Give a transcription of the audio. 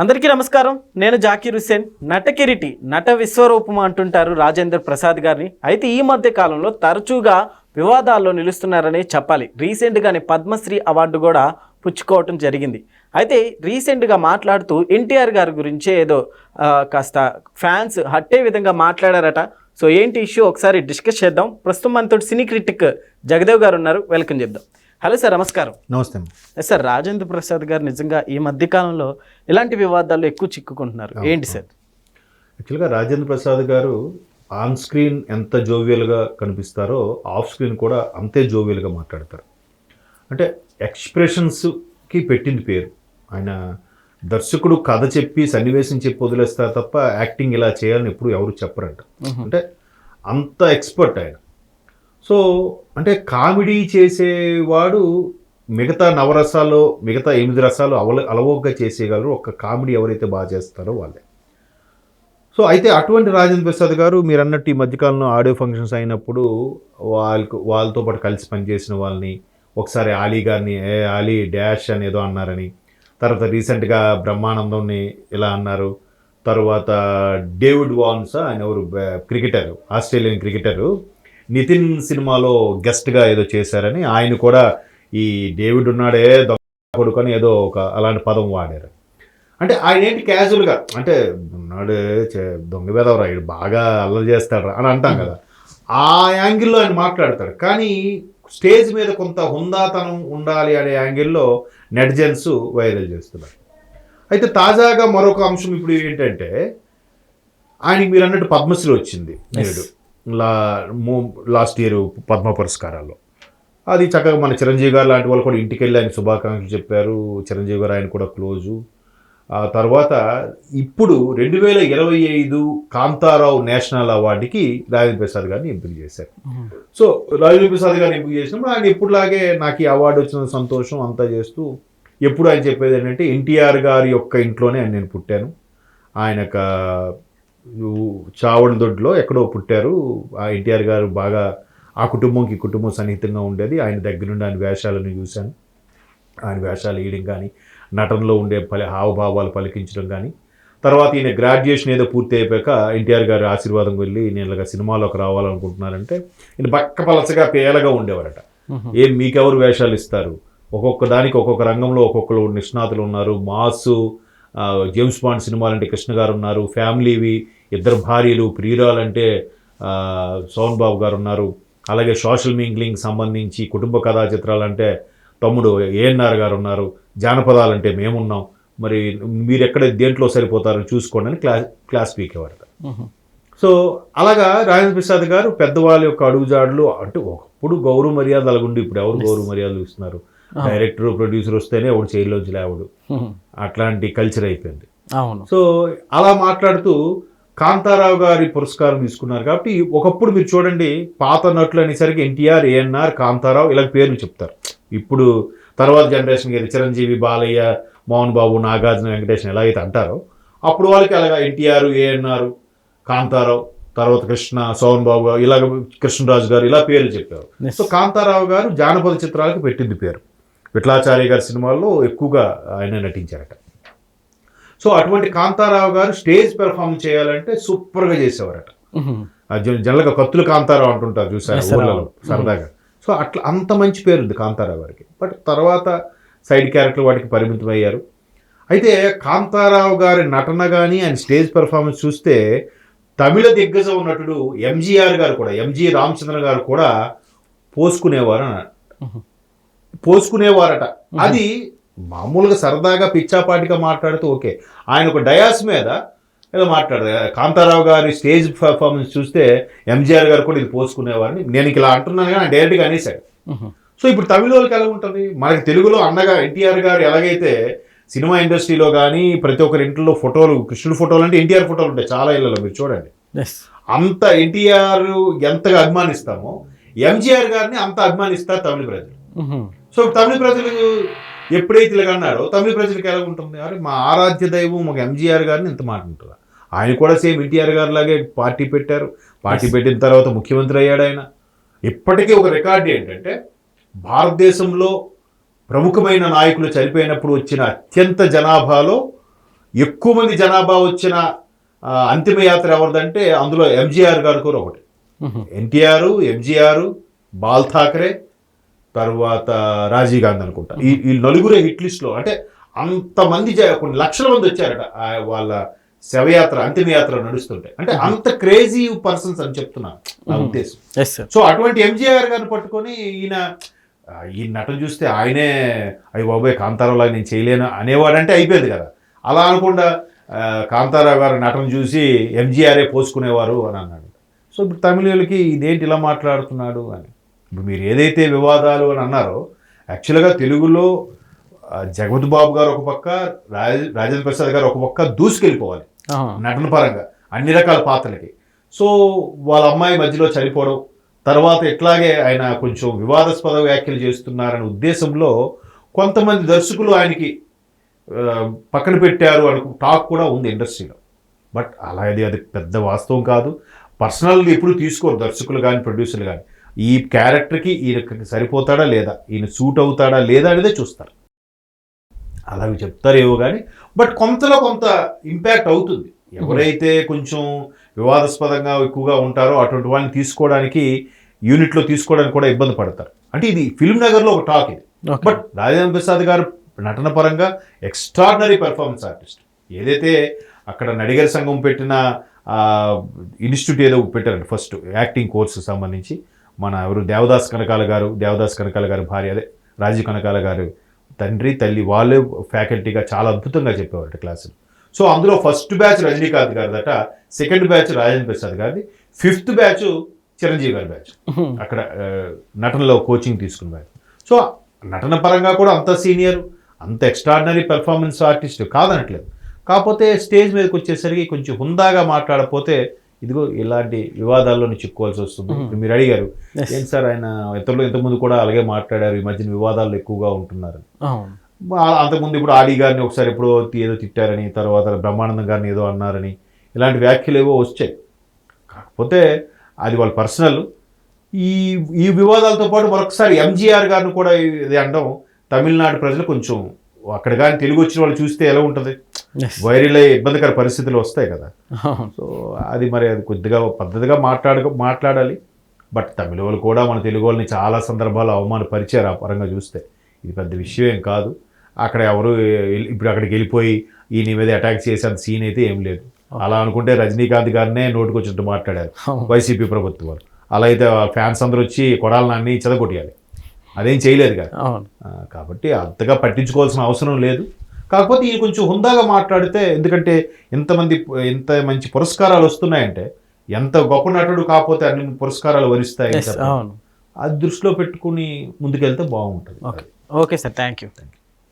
అందరికీ నమస్కారం. నేను జాకీర్ హుస్సేన్. నటకిరీటి, నట విశ్వరూపం అంటుంటారు రాజేంద్ర ప్రసాద్ గారిని. అయితే ఈ మధ్య కాలంలో తరచుగా వివాదాల్లో నిలుస్తున్నారని చెప్పాలి. రీసెంట్గానే పద్మశ్రీ అవార్డు కూడా పుచ్చుకోవటం జరిగింది. అయితే రీసెంట్గా మాట్లాడుతూ ఎన్టీఆర్ గారి గురించే ఏదో కాస్త ఫ్యాన్స్ హట్టే విధంగా మాట్లాడారట. సో ఏంటి ఇష్యూ ఒకసారి డిస్కస్ చేద్దాం. ప్రస్తుతం మనతో సినీ క్రిటిక్ జగదేవ్ గారు ఉన్నారు. వెల్కమ్ చెప్దాం. హలో సార్, నమస్కారం. నమస్తే సార్, రాజేంద్ర ప్రసాద్ గారు నిజంగా ఈ మధ్యకాలంలో ఇలాంటి వివాదాల్లో ఎక్కువ చిక్కుకుంటున్నారు. ఏంటి సార్? యాక్చువల్గా రాజేంద్ర ప్రసాద్ గారు ఆన్ స్క్రీన్ ఎంత జోవియల్గా కనిపిస్తారో ఆఫ్ స్క్రీన్ కూడా అంతే జోవియల్గా మాట్లాడతారు. అంటే ఎక్స్ప్రెషన్స్కి పెట్టింది పేరు. ఆయన దర్శకుడు కథ చెప్పి సన్నివేశం చెప్పి వదిలేస్తారు తప్ప యాక్టింగ్ ఇలా చేయాలని ఎప్పుడు ఎవరు చెప్పరంట. అంటే అంత ఎక్స్పర్ట్ ఆయన. సో అంటే కామెడీ చేసేవాడు మిగతా నవరసాల్లో మిగతా 8 రసాలు అలవోగ్గా చేసేయగలరు. ఒక కామెడీ ఎవరైతే బాగా చేస్తారో వాళ్ళే. సో అయితే అటువంటి రాజేంద్ర ప్రసాద్ గారు మీరు అన్నట్టు ఈ మధ్యకాలంలో ఆడియో ఫంక్షన్స్ అయినప్పుడు వాళ్ళతో పాటు కలిసి పనిచేసిన వాళ్ళని ఒకసారి ఆలీ గారిని ఆలీ డాష్ అని ఏదో అన్నారని, తర్వాత రీసెంట్గా బ్రహ్మానందంని ఇలా అన్నారు, తర్వాత డేవిడ్ వాన్స్ ఆయన ఎవరు క్రికెటర్, ఆస్ట్రేలియన్ క్రికెటరు, నితిన్ సినిమాలో గెస్ట్గా ఏదో చేశారని ఆయన కూడా ఈ డేవిడ్ ఉన్నాడే దొంగ కొడుకొని ఏదో ఒక అలాంటి పదం వాడారు. అంటే ఆయన ఏంటి క్యాజువల్గా అంటే ఉన్నాడే దొంగ వేదవరాయుడు బాగా అల్లరి చేస్తాడు అని అంటాం కదా, ఆ యాంగిల్లో ఆయన మాట్లాడతాడు. కానీ స్టేజ్ మీద కొంత హుందాతనం ఉండాలి అనే యాంగిల్లో నెటిజన్స్ వైరల్ చేస్తున్నారు. అయితే తాజాగా మరొక అంశం ఇప్పుడు ఏంటంటే ఆయనకి మీరు అన్నట్టు పద్మశ్రీ వచ్చింది నేడు లాస్ట్ ఇయర్ పద్మ పురస్కారాల్లో. అది చక్కగా మన చిరంజీవి గారు లాంటి వాళ్ళు కూడా ఇంటికి వెళ్ళి ఆయన శుభాకాంక్షలు చెప్పారు. చిరంజీవి గారు ఆయన కూడా క్లోజు. ఆ తర్వాత ఇప్పుడు 2025 కాంతారావు నేషనల్ అవార్డుకి రాజేంద్ర ప్రసాద్ గారిని ఎంపిక చేశారు. సో రాజేంద్ర ప్రసాద్ గారిని ఎంపిక చేసినప్పుడు ఆయన ఎప్పుడులాగే నాకు ఈ అవార్డు వచ్చిన సంతోషం అంతా చేస్తూ ఎప్పుడు ఆయన చెప్పేది ఏంటంటే ఎన్టీఆర్ గారి యొక్క ఇంట్లోనే నేను పుట్టాను. ఆయన చావడిదొడ్లో ఎక్కడో పుట్టారు. ఆ ఎన్టీఆర్ గారు బాగా ఆ కుటుంబం సన్నిహితంగా ఉండేది. ఆయన దగ్గర నుండి ఆయన వేషాలను చూశాను. ఆయన వేషాలు వేయడం కానీ, నటనలో ఉండే హావభావాలు పలికించడం కానీ, తర్వాత ఈయన గ్రాడ్యుయేషన్ ఏదో పూర్తి అయిపోయాక ఎన్టీఆర్ గారి ఆశీర్వాదం వెళ్ళి నేను ఇలాగ సినిమాలోకి రావాలనుకుంటున్నానంటే ఈయన బక్క పలసగా పేలగా ఉండేవారట. ఏం మీకెవరు వేషాలు ఇస్తారు, ఒక్కొక్క దానికి ఒక్కొక్క రంగంలో ఒక్కొక్కరు నిష్ణాతులు ఉన్నారు. మాసు జేమ్స్ బాండ్ సినిమాలంటే కృష్ణ గారు ఉన్నారు, ఫ్యామిలీవి 2 భార్యలు, ప్రియురాలంటే సోహన్ బాబు గారు ఉన్నారు, అలాగే సోషల్ మింగ్లింగ్ సంబంధించి కుటుంబ కథా చిత్రాలంటే తమ్ముడు ఏఎన్ఆర్ గారు ఉన్నారు, జానపదాలంటే మేమున్నాం, మరి మీరు ఎక్కడ దేంట్లో సరిపోతారని చూసుకోండి అని క్లాస్ పీకేవారట. సో అలాగా రాజేంద్ర ప్రసాద్ గారు పెద్దవాళ్ళ యొక్క అడుగుజాడులు అంటే ఒకప్పుడు గౌరవ మర్యాదలు అలాగుండి ఇప్పుడు ఎవరు గౌరవ మర్యాదలు ఇస్తున్నారు. డైరెక్టర్ ప్రొడ్యూసర్ వస్తేనే ఒకటి జైల్లోంచి లేవడు, అట్లాంటి కల్చర్ అయిపోయింది. సో అలా మాట్లాడుతూ కాంతారావు గారి పురస్కారం తీసుకున్నారు. కాబట్టి ఒకప్పుడు మీరు చూడండి పాత నటులు అనేసరికి ఎన్టీఆర్, ఏఎన్ఆర్, కాంతారావు ఇలా పేర్లు చెప్తారు. ఇప్పుడు తర్వాత జనరేషన్కి అయితే చిరంజీవి, బాలయ్య, మోహన్ బాబు, నాగార్జున, వెంకటేశ్వర ఎలాగైతే అంటారో అప్పుడు వాళ్ళకి అలాగా ఎన్టీఆర్, ఏఎన్ఆర్, కాంతారావు, తర్వాత కృష్ణ, సోహన్ బాబు, ఇలాగ కృష్ణరాజు గారు ఇలా పేర్లు చెప్పారు. సో కాంతారావు గారు జానపద చిత్రాలకు పెట్టింది పేరు. విఠలాచార్య గారి సినిమాల్లో ఎక్కువగా ఆయన నటించారట. సో అటువంటి కాంతారావు గారు స్టేజ్ పెర్ఫార్మ్ చేయాలంటే సూపర్గా చేసేవారట. జనరల్గా కత్తులు కాంతారావు అంటుంటారు చూసారు ఊళ్ళలో సరదాగా. సో అట్లా అంత మంచి పేరు ఉంది కాంతారావు గారికి. బట్ తర్వాత సైడ్ క్యారెక్టర్ వాటికి పరిమితం అయ్యారు. అయితే కాంతారావు గారి నటన కానీ ఆయన స్టేజ్ పెర్ఫార్మెన్స్ చూస్తే తమిళ దిగ్గజ నటుడు ఎంజీఆర్ గారు కూడా, ఎంజి రామచంద్ర గారు కూడా పోసుకునేవారట. అది మామూలుగా సరదాగా పిచ్చాపాటిగా మాట్లాడుతూ ఓకే. ఆయన ఒక డయాస్ మీద ఏదో మాట్లాడారు. కాంతారావు గారి స్టేజ్ పర్ఫార్మెన్స్ చూస్తే ఎంజీఆర్ గారు కూడా ఇది పోసుకునేవారని నేను ఇలా అంటున్నాను కానీ డైరెక్ట్గా అనేసాడు. సో ఇప్పుడు తమిళ వాళ్ళకి ఎలా ఉంటుంది, మనకి తెలుగులో అన్నగా ఎన్టీఆర్ గారు ఎలాగైతే సినిమా ఇండస్ట్రీలో కానీ ప్రతి ఒక్కరి ఇంట్లో ఫోటోలు, కృష్ణుడు ఫోటోలు అంటే ఎన్టీఆర్ ఫోటోలు ఉంటాయి చాలా ఇళ్లలో, మీరు చూడండి. అంత ఎన్టీఆర్ ఎంతగా అభిమానిస్తామో ఎంజీఆర్ గారిని అంత అభిమానిస్తారు తమిళ ప్రజలు. సో తమిళ ప్రజలు ఎప్పుడైతే ఇలాగ అన్నారో తమిళ ప్రజలకు ఎలా ఉంటుంది, అరే మా ఆరాధ్య దైవం మాకు ఎంజీఆర్ గారిని ఇంత మాట ఉంటుందా. ఆయన కూడా సేమ్ ఎన్టీఆర్ గారి లాగే పార్టీ పెట్టారు. పార్టీ పెట్టిన తర్వాత ముఖ్యమంత్రి అయ్యాడు ఆయన. ఇప్పటికీ ఒక రికార్డు ఏంటంటే భారతదేశంలో ప్రముఖమైన నాయకులు చనిపోయినప్పుడు వచ్చిన అత్యంత జనాభాలో ఎక్కువ మంది జనాభా వచ్చిన అంతిమయాత్ర ఎవరిదంటే అందులో ఎంజీఆర్ గారు కూడా ఒకటి. ఎన్టీఆర్, ఎంజీఆర్, బాల్ ఠాకరే, తర్వాత రాజీవ్ గాంధీ అనుకుంటా. ఈ నలుగురే హిట్ లిస్ట్లో. అంటే అంతమంది కొన్ని లక్షల మంది వచ్చారట వాళ్ళ శవయాత్ర అంతిమయాత్ర నడుస్తుంటే. అంటే అంత క్రేజీ పర్సన్స్ అని చెప్తున్నాను నా ఉద్దేశం. సో అటువంటి ఎంజీఆర్ గారిని పట్టుకొని ఈ నటన చూస్తే ఆయనే అయ్యి బాబాయ్ కాంతారావు నేను చేయలేను అనేవాడంటే అయిపోయింది కదా. అలా అనకుండా కాంతారావు గారి నటన చూసి ఎంజీఆర్ఏ పోసుకునేవారు అని అన్నాడు. సో ఇప్పుడు తమిళకి ఇదేంటి ఇలా మాట్లాడుతున్నాడు అని. ఇప్పుడు మీరు ఏదైతే వివాదాలు అని అన్నారో, యాక్చువల్గా తెలుగులో జగపతి బాబు గారు ఒక పక్క, రాజేంద్ర ప్రసాద్ గారు ఒక పక్క దూసుకెళ్ళిపోవాలి నటన పరంగా అన్ని రకాల పాత్రలకి. సో వాళ్ళ అమ్మాయి మధ్యలో చనిపోవడం, తర్వాత ఎట్లాగే ఆయన కొంచెం వివాదాస్పద వ్యాఖ్యలు చేస్తున్నారనే ఉద్దేశంలో కొంతమంది దర్శకులు ఆయనకి పక్కన పెట్టారు అని టాక్ కూడా ఉంది ఇండస్ట్రీలో. బట్ అలా అది పెద్ద వాస్తవం కాదు. పర్సనల్ ఎప్పుడు తీసుకోరు దర్శకులు కానీ ప్రొడ్యూసర్లు కానీ. ఈ క్యారెక్టర్కి ఈయన సరిపోతాడా లేదా, ఈయన సూట్ అవుతాడా లేదా అనేదే చూస్తారు. అలాగే చెప్తారేమో కానీ బట్ కొంతలో కొంత ఇంపాక్ట్ అవుతుంది. ఎవరైతే కొంచెం వివాదాస్పదంగా ఎక్కువగా ఉంటారో అటువంటి వాళ్ళని తీసుకోవడానికి, యూనిట్లో తీసుకోవడానికి కూడా ఇబ్బంది పడతారు. అంటే ఇది ఫిల్మ్ నగర్లో ఒక టాక్ ఇది. బట్ రాజేంద్ర ప్రసాద్ గారు నటన పరంగా ఎక్స్ట్రాడినరీ పెర్ఫార్మెన్స్ ఆర్టిస్ట్. ఏదైతే అక్కడ నడిగర్ సంఘం పెట్టిన ఇన్స్టిట్యూట్ ఏదో పెట్టారండి ఫస్ట్ యాక్టింగ్ కోర్సు సంబంధించి. మన ఎవరు దేవదాస్ కనకాల గారు భార్య, అదే రాజీవ్ కనకాల గారు తండ్రి తల్లి, వాళ్ళే ఫ్యాకల్టీగా చాలా అద్భుతంగా చెప్పేవారు క్లాసులు. సో అందులో ఫస్ట్ బ్యాచ్ రజనీకాంత్ గారిదట, సెకండ్ బ్యాచ్ రాజేంద్ర ప్రసాద్ గారిది, ఫిఫ్త్ బ్యాచ్ చిరంజీవి గారి బ్యాచ్ అక్కడ నటనలో కోచింగ్ తీసుకున్న బ్యాచ్. సో నటన పరంగా కూడా అంత సీనియర్, అంత ఎక్స్ట్రాడినరీ పెర్ఫార్మెన్స్ ఆర్టిస్ట్ కాదనట్లేదు. కాకపోతే స్టేజ్ మీదకి వచ్చేసరికి కొంచెం హుందాగా మాట్లాడకపోతే ఇదిగో ఇలాంటి వివాదాల్లో చిక్కుకోవాల్సి వస్తుంది. మీరు అడిగారు ఏంటి సార్ ఆయన ఇంతకుముందు కూడా అలాగే మాట్లాడారు, ఈ మధ్యన వివాదాలు ఎక్కువగా ఉంటున్నారు. అంతకుముందు ఇప్పుడు ఆడి గారిని ఒకసారి ఎప్పుడో ఏదో తిట్టారని, తర్వాత బ్రహ్మానందం గారిని ఏదో అన్నారని, ఇలాంటి వ్యాఖ్యలు ఏవో వచ్చాయి. కాకపోతే అది వాళ్ళ పర్సనల్. ఈ వివాదాలతో పాటు మరొకసారి ఎంజీఆర్ గారిని కూడా ఇది అనడం తమిళనాడు ప్రజలు కొంచెం, అక్కడ కానీ తెలుగు వచ్చిన వాళ్ళు చూస్తే ఎలా ఉంటుంది, వైరల్ అయ్యే ఇబ్బందికర పరిస్థితులు వస్తాయి కదా. సో అది కొద్దిగా పద్ధతిగా మాట్లాడాలి. బట్ తమిళ వాళ్ళు కూడా మన తెలుగు వాళ్ళని చాలా సందర్భాలు అవమానపరిచారు. ఆ పరంగా చూస్తే ఇది పెద్ద విషయం ఏం కాదు. అక్కడ ఎవరు ఇప్పుడు అక్కడికి వెళ్ళిపోయి ఈయన మీద అటాక్ చేసేంత సీన్ అయితే ఏం లేదు. అలా అనుకుంటే రజనీకాంత్ గారినే నోటుకొచ్చినట్టు మాట్లాడారు వైసీపీ ప్రభుత్వం వాళ్ళు. అలా అయితే ఫ్యాన్స్ అందరూ వచ్చి కొడాలని చెదగొట్టాలి, అదేం చేయలేదు కదా. కాబట్టి అంతగా పట్టించుకోవాల్సిన అవసరం లేదు. కాకపోతే ఈయన కొంచెం హుందాగా మాట్లాడితే, ఎందుకంటే ఇంత మంచి పురస్కారాలు వస్తున్నాయంటే, ఎంత గొప్ప నటుడు కాకపోతే అన్ని పురస్కారాలు వరిస్తాయి. అది దృష్టిలో పెట్టుకుని ముందుకెళ్తే బాగుంటుంది. Okay sir, thank you.